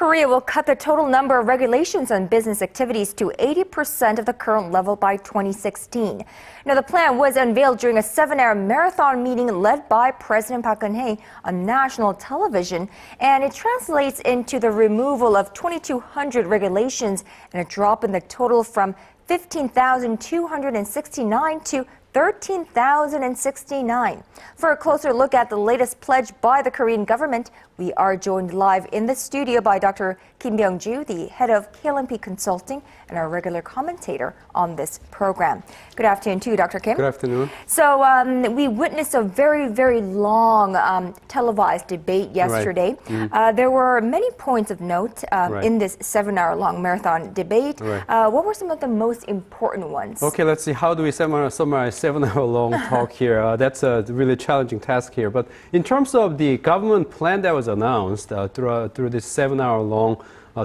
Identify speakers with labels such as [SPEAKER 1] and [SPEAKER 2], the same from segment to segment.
[SPEAKER 1] Korea will cut the total number of regulations on business activities to 80% of the current level by 2016. Now, the plan was unveiled during a 7-hour marathon meeting led by President Park Geun-hye on national television, and it translates into the removal of 2,200 regulations and a drop in the total from 15,269 to 13,069. For a closer look at the latest pledge by the Korean government, we are joined live in the studio by Dr. Byoung-joo, the head of KL&P Consulting and our regular commentator on this program. Good afternoon to you, Dr. Kim.
[SPEAKER 2] Good afternoon.
[SPEAKER 1] So we witnessed a very, very long televised debate yesterday.
[SPEAKER 2] Right.
[SPEAKER 1] There were many points of note in this 7-hour-long marathon debate.
[SPEAKER 2] Right.
[SPEAKER 1] What were some of the most important ones?
[SPEAKER 2] Okay, let's see. How do we summarize 7-hour-long talk here? That's a really challenging task here. But in terms of the government plan that was announced through this 7-hour-long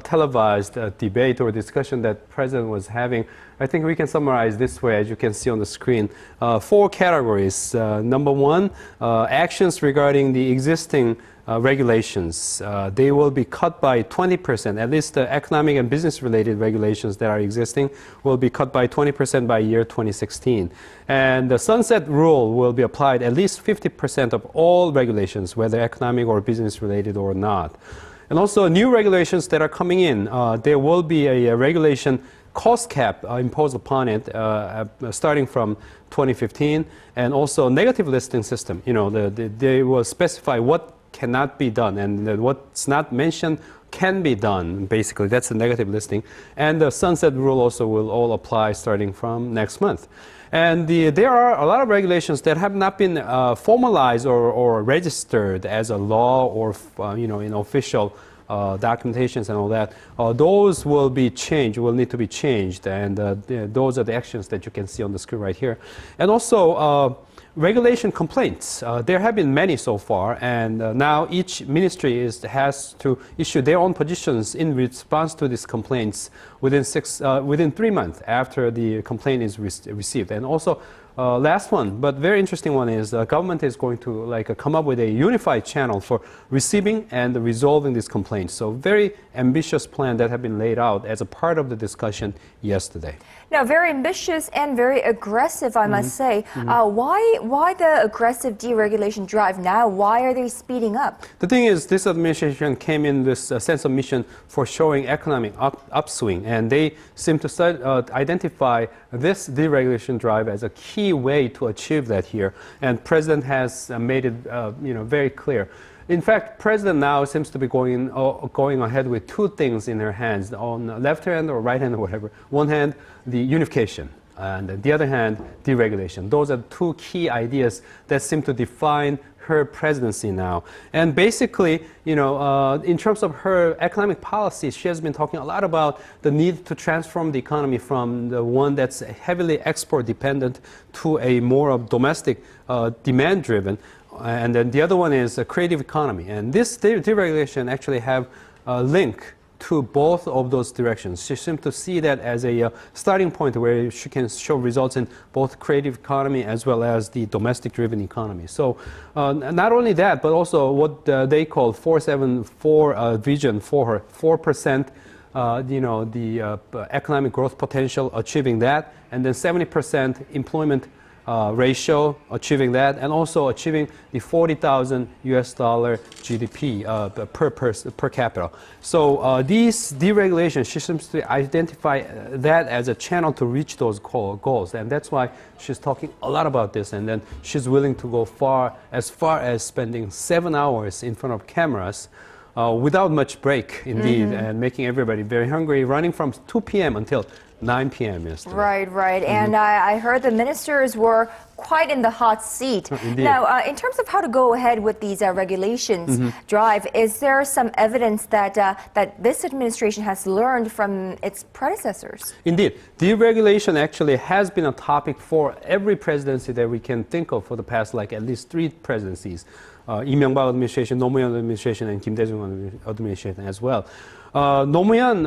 [SPEAKER 2] televised debate or discussion that President was having, I think we can summarize this way, as you can see on the screen. 4 categories. Number 1, actions regarding the existing regulations. They will be cut by 20%. At least the economic and business-related regulations that are existing will be cut by 20% by year 2016. And the sunset rule will be applied at least 50% of all regulations, whether economic or business-related or not. And also new regulations that are coming in. There will be a regulation cost cap imposed upon it starting from 2015, and also negative listing system. You know, they will specify what cannot be done, and what's not mentioned can be done. Basically, that's the negative listing. And the sunset rule also will all apply starting from next month. And there are a lot of regulations that have not been formalized or registered as a law or in official documentations and all that. Those will be changed, will need to be changed, and those are the actions that you can see on the screen right here. And also regulation complaints. There have been many so far, and now each ministry has to issue their own positions in response to these complaints within 3 months after the complaint is received. And also, last one, but very interesting one, is the government is going to come up with a unified channel for receiving and resolving these complaints. So very ambitious plan that have been laid out as a part of the discussion yesterday.
[SPEAKER 1] Now, very ambitious and very aggressive, I must say. Why the aggressive deregulation drive now? Why are they speeding up?
[SPEAKER 2] The thing is, this administration came in this sense of mission for showing economic upswing, and they seem to identify this deregulation drive as a key way to achieve that here. And President has made it very clear. In fact, President now seems to be going ahead with 2 things in her hands, on the left hand or right hand or whatever. One hand, the unification, and on the other hand, deregulation. Those are 2 key ideas that seem to define her presidency now. And basically, in terms of her economic policy, she has been talking a lot about the need to transform the economy from the one that's heavily export dependent to a more of domestic demand driven. And then the other one is a creative economy. And this deregulation actually have a link to both of those directions. She seems to see that as a starting point where she can show results in both creative economy as well as the domestic-driven economy. So not only that, but also what they call 474 vision for her, 4%. The economic growth potential, achieving that, and then 70% employment ratio, achieving that, and also achieving the $40,000 GDP per capita. So these deregulations, she seems to identify that as a channel to reach those goals, and that's why she's talking a lot about this. And then she's willing to go far as spending 7 hours in front of cameras without much break, indeed, and making everybody very hungry, running from 2 p.m. until 9 p.m. yesterday.
[SPEAKER 1] Right. And I heard the ministers were quite in the hot seat. Now, in terms of how to go ahead with these regulations drive, is there some evidence that this administration has learned from its predecessors?
[SPEAKER 2] Indeed. Deregulation actually has been a topic for every presidency that we can think of for the past at least 3 presidencies. Lee administration, Nomuyan administration, and Kim Dae-jung administration as well. President Nomuyan,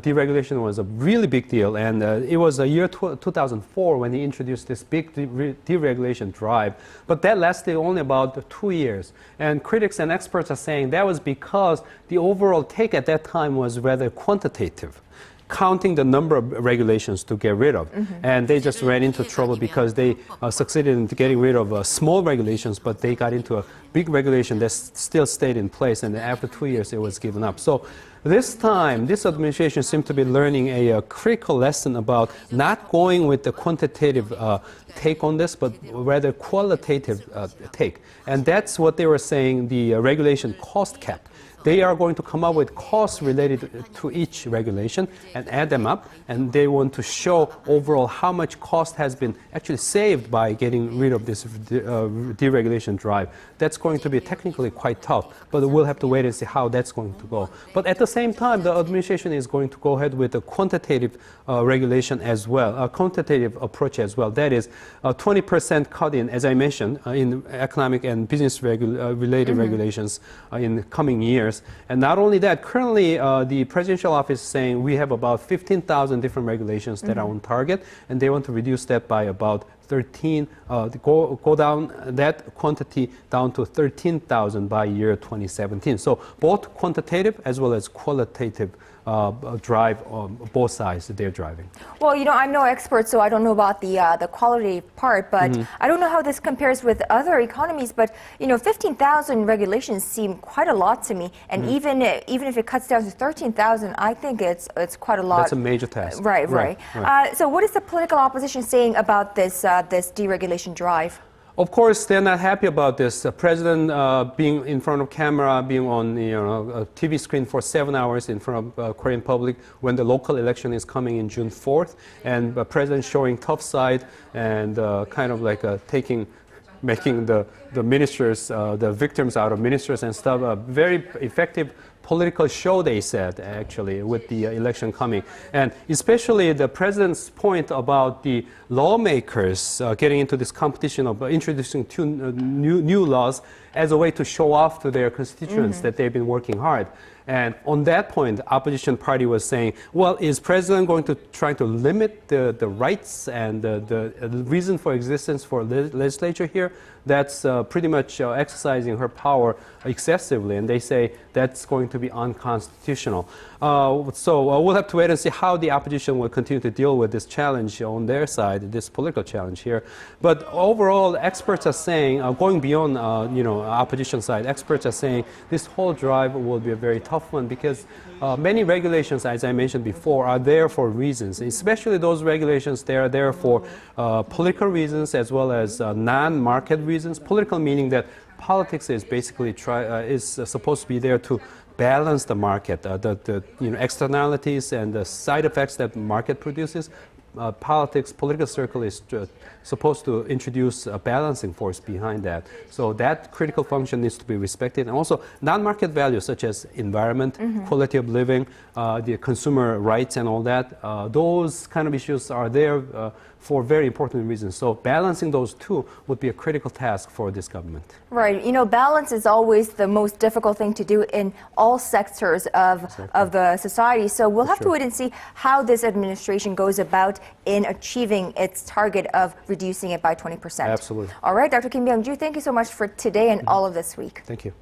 [SPEAKER 2] deregulation was a really big deal, and it was the year 2004 when he introduced this big deregulation drive. But that lasted only about 2 years. And critics and experts are saying that was because the overall take at that time was rather quantitative, counting the number of regulations to get rid of. And they just ran into trouble because they succeeded in getting rid of small regulations, but they got into a big regulation that still stayed in place, and after 2 years it was given up. So this time, this administration seemed to be learning a critical lesson about not going with the quantitative take on this, but rather qualitative take. And that's what they were saying, the regulation cost cap. They are going to come up with costs related to each regulation and add them up, and they want to show overall how much cost has been actually saved by getting rid of this deregulation drive. That's going to be technically quite tough, but we'll have to wait and see how that's going to go. But at the same time, the administration is going to go ahead with a quantitative regulation as well, a quantitative approach as well. That is a 20% cut in, as I mentioned, in economic and business related regulations in coming years. And not only that, currently the presidential office is saying we have about 15,000 different regulations that are on target, and they want to reduce that by about 13, go down that quantity down to 13,000 by year 2017. So both quantitative as well as qualitative drive on both sides that they're driving.
[SPEAKER 1] Well, I'm no expert, so I don't know about the quality part, but I don't know how this compares with other economies, but 15,000 regulations seem quite a lot to me, and even if it cuts down to 13,000, I think it's quite a lot.
[SPEAKER 2] That's a major task.
[SPEAKER 1] Right. So what is the political opposition saying about this deregulation drive?
[SPEAKER 2] Of course, they're not happy about this. The president being in front of camera, being on a TV screen for 7 hours in front of Korean public when the local election is coming in June 4th, and the president showing tough side and kind of like making the ministers, the victims out of ministers and stuff. A very effective political show, they said, actually, with the election coming. And especially the president's point about the lawmakers getting into this competition of introducing two new laws as a way to show off to their constituents that they've been working hard. And on that point, the opposition party was saying, well, is president going to try to limit the rights and the reason for existence for legislature here? That's pretty much exercising her power excessively, and they say that's going to be unconstitutional. So we'll have to wait and see how the opposition will continue to deal with this challenge on their side, this political challenge here. But overall, experts are saying, going beyond opposition side, experts are saying this whole drive will be a very tough one because many regulations, as I mentioned before, are there for reasons, especially those regulations. They are there for political reasons as well as non-market reasons. Political meaning that politics is basically supposed to be there to balance the market, the externalities and the side effects that the market produces. Political circle is supposed to introduce a balancing force behind that. So that critical function needs to be respected. And also non-market values such as environment, quality of living, the consumer rights and all that, those kind of issues are there for very important reasons. So balancing those two would be a critical task for this government.
[SPEAKER 1] Right. Balance is always the most difficult thing to do in all sectors of the society. So we'll have to wait and see how this administration goes about in achieving its target of reducing it by 20%.
[SPEAKER 2] Absolutely.
[SPEAKER 1] All right, Dr. Kim Byoung-joo, thank you so much for today and all of this week.
[SPEAKER 2] Thank you.